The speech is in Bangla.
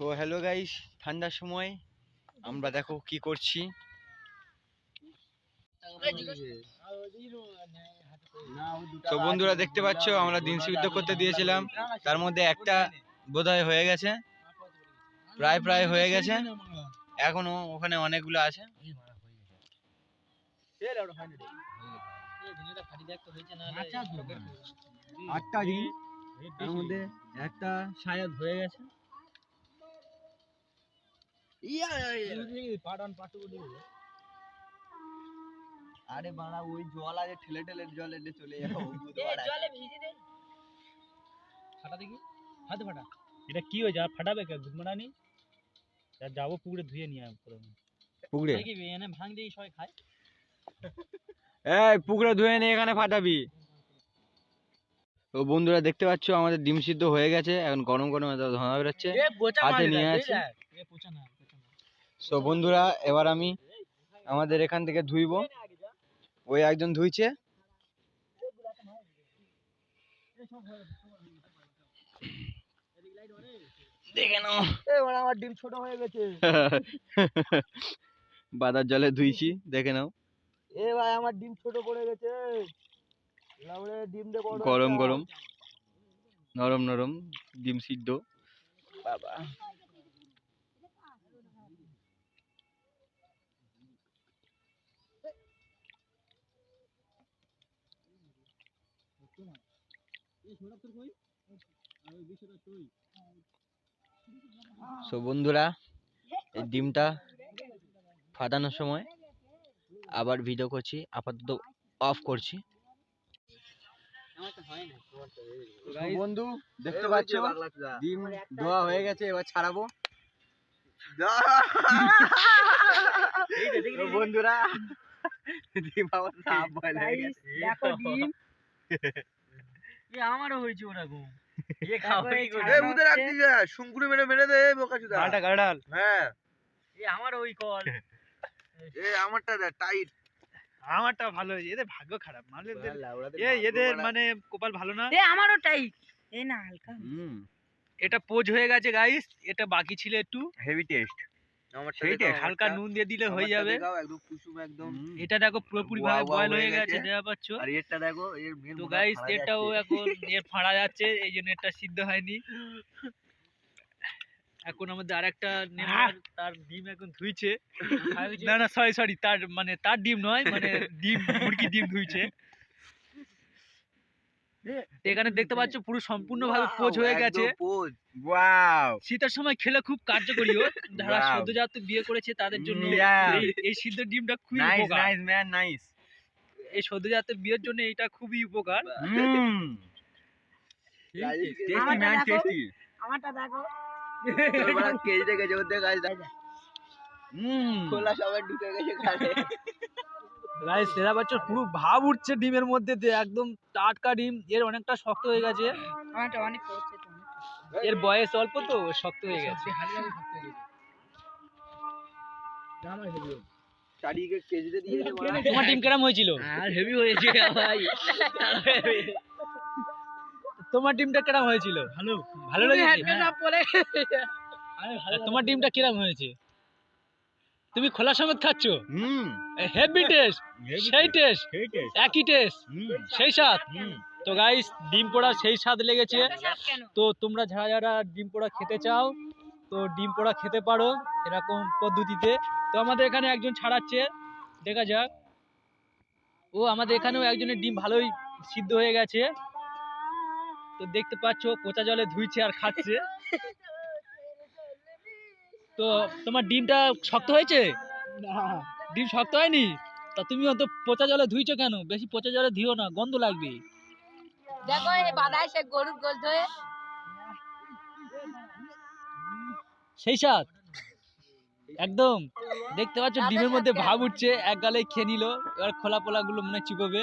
তো হ্যালো গাইস, ঠান্ডার সময় আমরা দেখো কি করছি। তো বন্ধুরা দেখতে পাচ্ছ আমরা ডিম সিদ্ধ করতে দিয়েছিলাম, তার মধ্যে একটা বোধহয় হয়ে গেছে, প্রায় হয়ে গেছে, এখনো ওখানে অনেকগুলো আছে। আটটা ডিম, তার মধ্যে একটা শায়দ হয়ে গেছে। আরে বাড়া ওই জল আছে, ঠেলে ঠেলে জলে চলে যাবো। ফাটা দেখি, হাতে ফাটা। এটা কি হয়েছে? আর ফাটাবে কে? গুদমারানি যাবো পুকুরে ধুয়ে নিয়ে পুকুরে দেখি এনে ভাঙ দিয়ে সবাই খায়। এই পুকুরে ধুয়ে নিয়ে এখানে ফাটাবি। তো বন্ধুরা দেখতে পাচ্ছ আমাদের ডিম সিদ্ধ হয়ে গেছে, এখন গরম গরম ধোঁয়া বেরোচ্ছে, হাতে নিয়ে আছে। তো বন্ধুরা এবার আমি আমাদের এখান থেকে ধুইব। ওই একজন ধুইছে, দেখে নাও। আমার ডিম ছোট হয়ে গেছে। বাদার জলে ধুইছি, দেখে নাও। এ ভাই আমার ডিম ছোট পড়ে গেছে। গরম গরম নরম নরম ডিম সিদ্ধ। বাবা সো বন্ধুরা এই ডিমটা ফাটানোর সময় আবার ভিডিও করছি, আপাতত অফ করছি। বন্ধু দেখতে পাচ্ছ ডিম ধোয়া হয়ে গেছে, এবার ছাড়াবো। বন্ধুরা ডিম আবার সাপ বয়ল হয়ে গেছে। দেখো ডিম আমারও হয়েছে ওরকম। আমারও ওই কল। আমারটা ভালো হয়েছে, এদের ভাগ্য খারাপ। এদের মানে কপাল ভালো না। আমারও টাইট। এই না হালকা। এটা পোজ হয়ে গেছে গাইস, এটা বাকি ছিল একটু হেভি টেস্ট। হালকা নুন দিয়ে দিলে হয়ে যাবে। একদম কুসুম একদম। এটা দেখো পুরোপুরি ভাবে বয়েল হয়ে গেছে, দেখা পাচ্ছ। আর এরটা দেখো, এর মেন তো গাইস এটাও এখন এর ফাড়া যাচ্ছে, এই জন্য এটা সিদ্ধ হয়নি। এখন আমাদের আরেকটা নেমার, তার ডিম এখন ধুইছে। না সরি তার ডিম নয়, মানে ডিম মুরগি ডিম ধুইছে। এখানে দেখতে পাচ্ছ পুরো সম্পূর্ণভাবে পোজ হয়ে গেছে। শীতের সময় খেলে খুব কার্যকরী। যারা সদ্যজাত বিয়ে করেছে তাদের জন্য এই সিদ্ধ ডিমটা খুবই উপকার। এই সদ্যজাত বিয়ের জন্য এটা খুবই উপকার। আমারটা দেখো। পুরো ভাব উঠছে ডিমের মধ্যে দিয়ে, একদম টাটকা ডিম। এর অনেকটা শক্ত হয়ে গেছে, এর বয়স অল্প তো শক্ত হয়ে গেছে। তোমার ডিম কেমন হয়েছিল? হেভি হয়েছে ভাই। তোমার ডিমটা কেমন হয়েছিল? ভালো লেগেছে। তোমার ডিমটা কিরকম হয়েছে? তুমি খোলা সমেত খাচ্ছ? হেভি টেস্ট, সেই টেস্ট, একই টেস্ট, সেই স্বাদ। তো গাইস ডিম পোড়া সেই স্বাদ লেগেছে। তো তোমরা যারা ডিম পোড়া খেতে চাও তো ডিম পোড়া খেতে পারো এরকম পদ্ধতিতে। তো আমাদের এখানে একজন ছাড়াচ্ছে, দেখা যাক। ও আমাদের এখানেও একজনের ডিম ভালোই সিদ্ধ হয়ে গেছে। তো দেখতে পাচ্ছ পচা জলে ধুইছে আর খাচ্ছে। তো তোমার ডিমটা শক্ত হয়েছে? ডিম শক্ত হয়নি? তা তুমি অত পচা জলে ধুইছো কেন? বেশি পচা জলে ধুইও না, গন্ধ লাগবে। দেখো এই বাদায় সে গরুর গোল ধরে সেই স্বাদ একদম। দেখতে পাচ্ছ ডিমের মধ্যে ভাব উঠছে, এক গালে খেয়ে নিল। এবার খোলা পোলা গুলো মনে চিপবে।